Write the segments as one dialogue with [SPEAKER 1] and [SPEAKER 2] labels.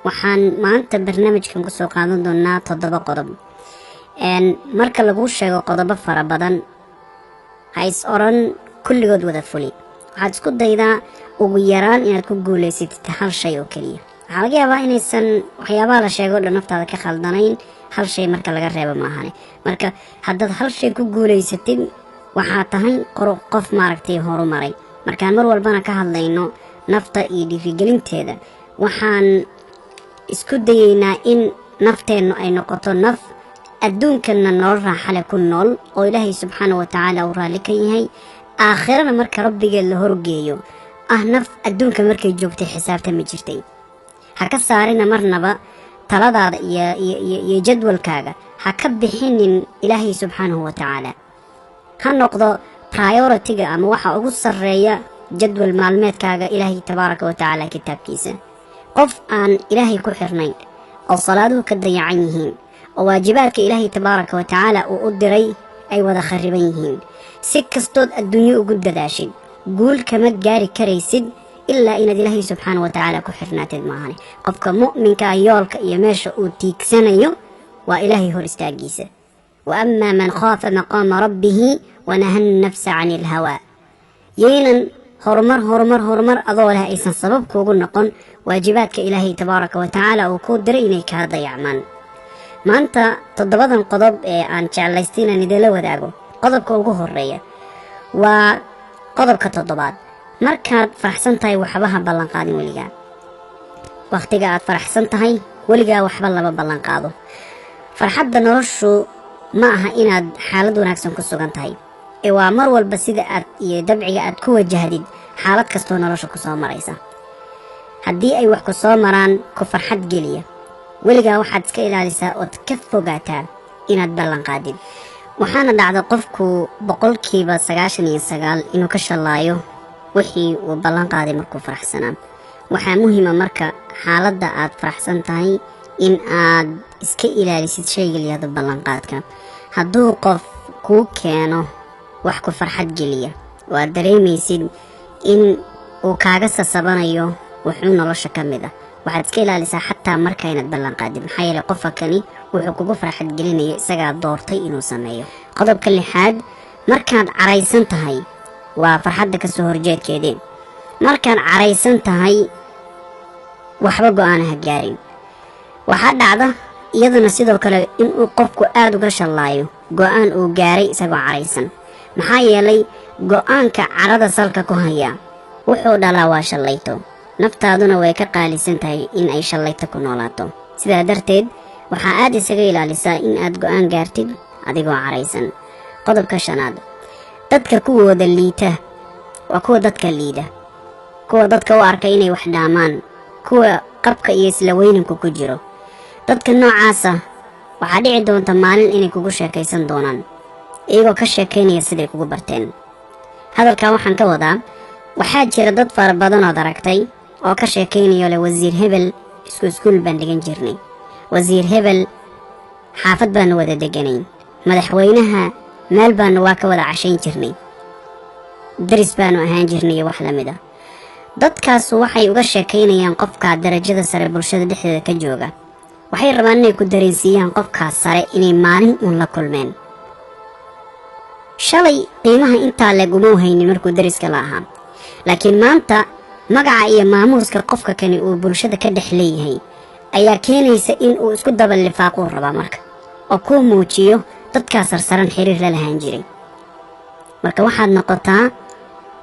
[SPEAKER 1] waxaan maanta barnaamijkan kusoo qaadan doonaa 7 qodob. marka lagu sheego qodobo fara badan ha is oran kulligood wada fuli. waxaad isku daydaa ugu yaraan inaad ku guuleysatid hal shay oo kaliya. waxaa laga yaabaa inaysan waxyaabaha la sheego dhan naftaada ka khaldanayn, hal shay marka laga reebo maahane. marka haddaad hal shay ku guuleysatid waxaa tahay qof maaragtay horumaray. markaan mar walbana ka hadlayno nafta iyo dhiirigelinteeda, waxaan isku dayaynaa in nafteennu ay noqoto naf adduunkana nolol raaxa leh ku nool oo Ilaahay subxaanahu wa tacaala uu raalli ka yahay, aakhirana marka rabbigeed la horgeeyo naf adduunka markay joogtay xisaabta ma jirtay. ha ka saarina marnaba taladaada iyo jadwalkaaga, ha ka bixinin Ilaahay subxaanahu wa tacaala. ha noqdo priority-ga ama waxa ugu sarreeya jadwal maalmeedkaaga Ilaahay tabaaraka wa tacaala kitaabkiisa. qof aan Ilaahay ku xirnayn oo salaaduhu ka dayacan yihiin oo waajibaadka Ilaahay tabaaraka wa tacaala uu u diray ay wada khariban yihiin, si kastood adduunyo ugu dadaashid guul kama gaari karaysid ilaa inaad Ilaahay subxaanahu wa tacaala ku xirnaatid maahane. qofka mu'minka yoolka iyo meesha uu tiigsanayo waa Ilaahay hor istaagiisa. wa amma man khaafa maqaama rabbihi wa nahaa an-nafsa 'ani al-hawa. yeelan horumar adoo leh aysan sabab kuugu noqon waajibaadka Ilaahay tabaaraka wa tacaala uu ku diray inay ka dayacmaan. maanta 7 qodob ee aan jeclaystay inaan idila wadaago. qodobka ugu horeeya waa qodobka 7. markaad faraxsan tahay waxba ha ballan qaadin weligaa. waqtiga aad faraxsan tahay weligaa waxba lama ballan qaado. farxadda noloshu ma aha inaad xaalad wanaagsan ku sugan tahay, ee waa mar walba sida aad iyo dabciga aad ku wajahdid xaalad kastoo nolosha ku soo maraysa. haddii ay wax ku soo maraan ku farxad geliya, weligaa waxaad iska ilaalisaa ood ka fogaataa inaad ballan qaadid. waxaana dhacda qofku 99% inuu ka shalaayo wixii uu ballan qaaday markuu faraxsanaa. waxaa muhiima marka xaaladda aad faraxsan tahay in aad iska ilaalisid shayga liyada ballanqaadka. hadduu qof kuu keeno wax ku farxad geliya oo aad dareemaysid in uu kaaga sasabanayo wuxuu nolosha ka mid ah, waxaad iska ilaalisaa xataa marka inaad ballan qaadid, maxaa yeelay qofka kani wuxuu kugu farxad gelinayo isagaa doortay inuu sameeyo. qodobka 6, markaad caraysan tahay waa farxadda ka soo horjeedkeedii. markaad caraysan tahay waxba go'aan ha gaarin. waxaa dhacda iyadana sidoo kale inuu qofku aad uga shalaayo go'aan uu gaaray isagoo caraysan, maxaa yeelay go'aanka carada salka ku haya wuxuu dhalaa waa shalayto. naftaaduna way ka qaalisan tahay in ay shalayto ku noolaato. sidaa darteed waxaa aad isaga ilaalisaa in aad go'aan gaartid adigoo caraysan. qodobka 5, dadka kuwooda liita waa kuwa dadka liida, kuwa dadka u arka inay wax dhaamaan, kuwa qabka iyo isla weynanku ku jiro. dadka noocaasa waxaa dhici doonta maalin inay kugu sheekaysan doonaan iyagoo ka sheekaynaya siday kugu barteen. hadalkan waxaan ka wadaa, waxaa jira dad fara badan oo aragtay oo ka sheekaynayo leh wasiir hebel iskuul baan dhigan jirnay, wasiir hebel xaafad baanu wada deganayn, madaxweynaha meel baanu waa ka wada cashayn jirnay, daris baanu ahaan jirnay iyo wax la mid ah. dadkaas waxay uga sheekaynayaan qofka darajada sare bulshada dhexdeeda ka jooga. waxay rabaan inay ku dareensiiyaan qofkaas sare inay maalin uun la kulmeen. shalay qiimaha intaa laguma haynin markuu dariska la ahaa, laakiin maanta magaca iyo maamuuska qofka kani uu bulshada ka dhex leeyahay ayaa keenaysa in uu isku daba lifaaquu rabaa marka oo kuu muujiyo dadkaa sarsaran xiriir la lahaan jiray. marka waxaad noqotaa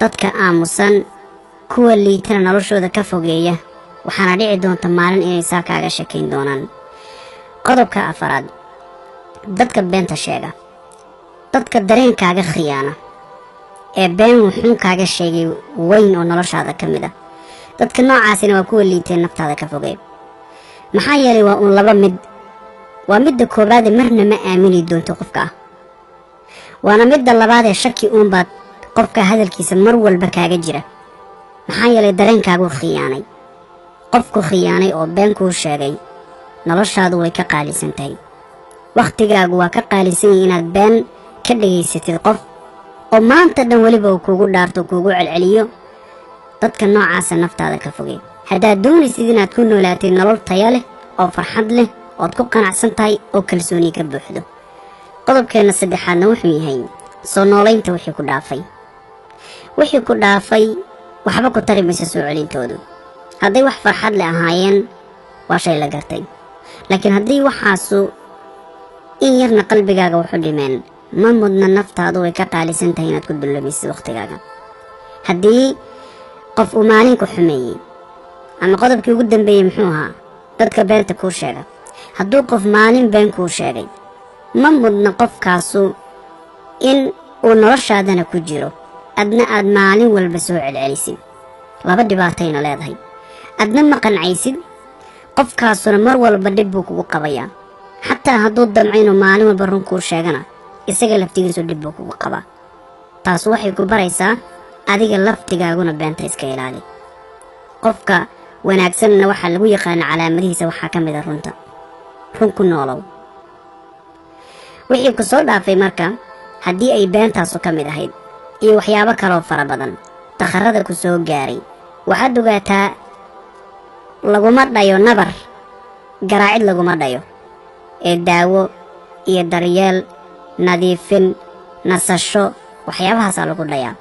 [SPEAKER 1] dadka aamusan, kuwa liitana noloshooda ka fogeeya, waxaana dhici doonta maalin inay saa kaaga sheekayn doonaan. qodobka 4, dadka beenta sheega, dadka dareenkaaga khiyaana ee been wuxuu kaaga sheegay weyn oo noloshaada ka mid ah. dadka noocaasina waa kuwa liitay naftaada ka fogey, maxaa yeelay waa un laba mid. waa midda koobaad marna ma aamini doonto qofka, waana midda labaad ee shaki uun baad qofka hadalkiisa mar walba kaaga jira, maxaa yeelay dareenkaagu khiyaanay. qofku khiyaanay oo been kuu sheegay noloshaadu way ka qaalisan tahay. waqtigaagu waa ka qaalisan yahay inaad been ka dhageysatid qof oo maanta dhan waliba uu kugu dhaarto kugu celceliyo. dadka noocaasa naftaada ka fogey. haddaad doonaysid inaad ku noolaatid nolol tayo leh oo farxad leh ood ku qanacsan tahay oo kalsooni ka buuxdo. qodobkeena saddexaadna wuxuu yahay soo noolaynta wixii ku dhaafay. wixii ku dhaafay waxba ku tari maysa soo celintoodu. hadday wax farxad leh ahaayeen waa shay la gartay, laakiin haddii waxaasu in yarna qalbigaaga wuxu dhimeen, ma mudna naftaadu way ka qaalisan tahay inaad ku dullamisid waqtigaaga. haddii qof uu maalin ku xumeeyey ama qodobkii ugu dambeeyey muxuu ahaa dadka beenta kuu sheega, hadduu qof maalin been kuu sheegay, ma mudna qofkaasu in uu noloshaadana ku jiro adna aad maalin walba soo celcelisid. laba dhibaatayna leedahay. adna ma qancaysid, qofkaasuna mar walba dhib buu kugu qabayaa. xataa hadduu damco inuu maalin walba run kuu sheegana isaga laftigiisu dhib buu kugu qabaa. taas waxay ku baraysaa adiga laftigaaguna beenta iska ilaali. qofka wanaagsanna waxaa lagu yaqaana calaamadihiisa waxaa ka mid a runta. run ku noolow. wixii ku soo dhaafay marka haddii ay beentaasu ka mid ahayd iyo waxyaabo kaloo fara badan dakharada ku soo gaaray, waxaad ogaataa laguma dhayo nabar, garaacid laguma dhayo, ee daawo iyo daryeel, nadiifin, nasasho, waxyaabahaasaa lagu dhayaa.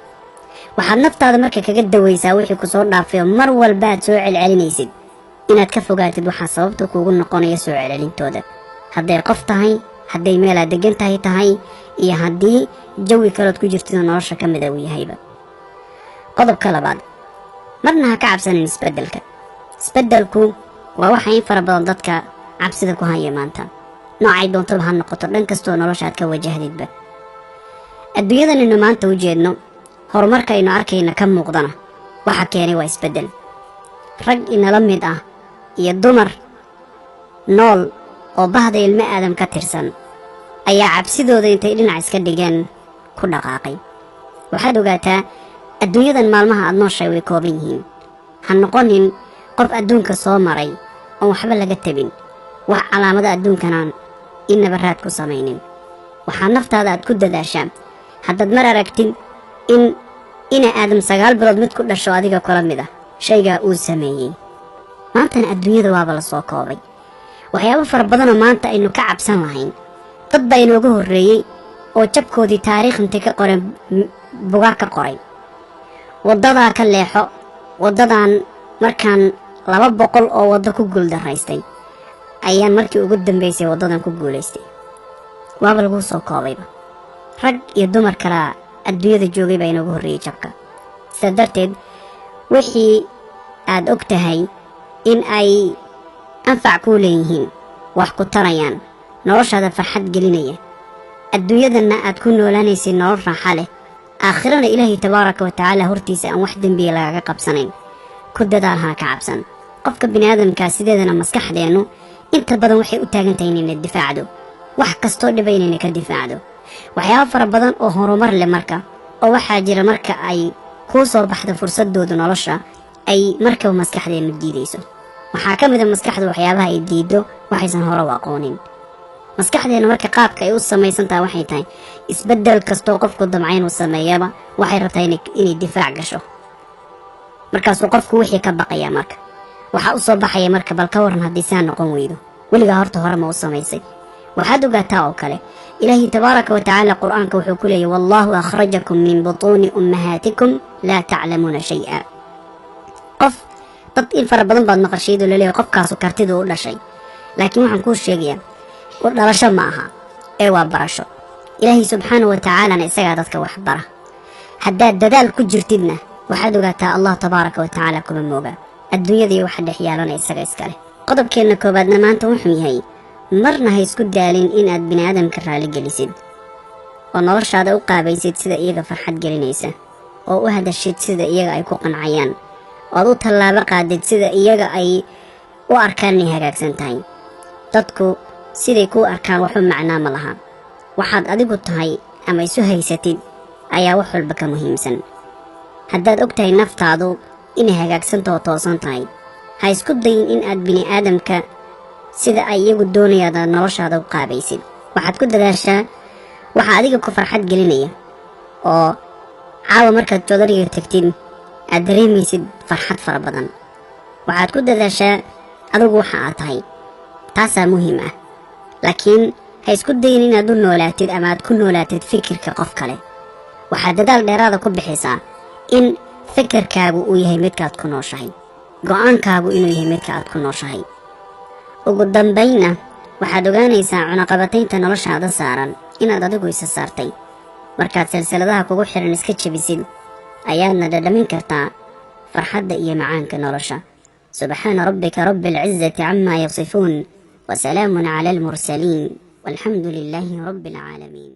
[SPEAKER 1] waxaad naftaada marka kaga dawaysaa wixii ku soo dhaafay oo mar walba aad soo celcelinaysid inaad ka fogaatid waxaa sababta kuugu noqonaya soo celcelintooda. hadday qof tahay, hadday meelaad degan tahay iyo haddii jawi kalood ku jirtidoo nolosha ka mida uu yahayba. qodobka labaad, marna ha ka cabsanin isbeddelka. isbeddelku waa waxa in fara badan dadka cabsida ku haya maanta, noocay doontaba ha noqoto, dhan kastoo noloshaad ka wajahdidba. adduunyadanaynu maanta u jeedno, horumarkaynu arkayna ka muuqdana waxa keenay waa isbeddel. rag inala mid ah iyo dumar nool oo bahda ilmo aadam ka tirsan ayaa cabsidooda intay dhinac iska dhigeen ku dhaqaaqay. waxaad ogaataa adduunyadan maalmaha aad nooshay way kooban yihiin. ha noqonin qof adduunka soo maray oon waxba laga tabin, wax calaamada adduunkanaan inaba raad ku samaynin. waxaa naftaada aad ku dadaashaa haddaad mar aragtid ina aadam 9 bilood mid ku dhasho adiga kula mid ah shaygaa uu sameeyey. maantana adduunyada waaba la soo koobay. waxyaabo fara badanoo maanta aynu ka cabsan lahayn dad baa inooga horreeyey oo jabkoodii taariikh intay ka qoreen bugaag ka qoray. waddadaa ka leexo, waddadan markaan 200 oo waddo ku guuldaraystay ayaan markii ugu dambaysay waddadan ku guulaystay. waaba lagu soo koobayba. rag iyo dumar kala adduunyada joogay baa inooga horreeyey jabka. sidaa darteed wixii aad og tahay in ay anfac kuu leeyihiin, wax ku tarayaan, noloshaada farxad gelinaya, adduunyadana aad ku noolaanaysid nolol raaxa leh, aakhirana ilaahay tabaaraka wa tacaala hortiisa aan wax dembiya lagaga qabsanayn, ku dadaal ha ka cabsan. qofka bini'aadamkaa sideedana maskaxdeennu inta badan waxay u taagan tahay inayna difaacdo, wax kastoo dhiba inayna ka difaacdo. waxyaabo fara badan oo horumar leh marka oo waxaa jira marka ay kuu soo baxdo fursadooda nolosha ay markaba maskaxdeennu diidayso. waxaa ka mid a maskaxda waxyaabaha ay diido waxaysan hore u aqoonin. maskaxdeena marka qaabka ay u samaysan tahay waxay tahay isbeddel kastoo qofku damcayn uu sameeyaba waxay rabtaa inay difaac gasho. markaasuu qofku wixii ka baqaya marka waxaa u soo baxaya marka bal ka waran haddii saa noqon weydo, weligaa horta hore ma u samaysay. waxaad ogaataa oo kale ilaahay tabaaraka wa tacaala qur-aanka wuxuu ku leeyahy wallaahu akhrajakum min butuuni ummahaatikum laa taclamuuna shay-a. qof dad in fara badan baad maqashaydoo laleeyahay qofkaasu kartidu u dhashay, laakiin waxaan kuu sheegayaa dhalasho ma aha ee waa barasho. ilaahay subxaana wa tacaalana isagaa dadka wax bara. haddaad dadaal ku jirtidna waxaad ogaataa allah tabaaraka wa tacaala kuma mooga. adduunyadii waxa dhex yaalana isaga iskale. qodobkeenna koobaadna maanta wuxuu yahay marna ha isku daalin inaad bini'aadamka raali gelisid oo noloshaada u qaabaysid sida iyaga farxad gelinaysa, oo u hadashid sida iyaga ay ku qancayaan, ood u tallaabo qaadid sida iyaga ay u arkaan inay hagaagsan tahay. dadku siday kuu arkaan waxu macnaa ma laha. waxaad adigu tahay ama isu haysatid ayaa wax walba ka muhiimsan. haddaad og tahay naftaadu inay hagaagsantaho toosan tahay, ha isku dayin in aad bini'aadamka sida ay iyagu doonayaan aad noloshaada u qaabaysid. waxaad ku dadaashaa waxa adiga ku farxad gelinaya oo caawa markaad joodariga tagtid aad dareemaysid farxad fara badan. waxaad ku dadaashaa adigu waxa aad tahay, taasaa muhiim ah. laakiin ha isku dayin inaad u noolaatid ama aad ku noolaatid fikirka qof kale. waxaad dadaal dheeraada ku bixisaa in fikirkaagu uu yahay midkaad ku nooshahay, go'aankaagu inuu yahay midka aad ku nooshahay. ugu dambayna waxaad ogaanaysaa cunaqabataynta noloshaada saaran inaad adigu isa saartay. markaad silsiladaha kugu xiran iska jabisid ayaadna dhadhamin kartaa farxadda iyo macaanka nolosha. subxaana rabbika rabbi alcizati camaa yasifuun, wasalaamun cala almursaliin, walxamdu lilaahi rabbi alcaalamiin.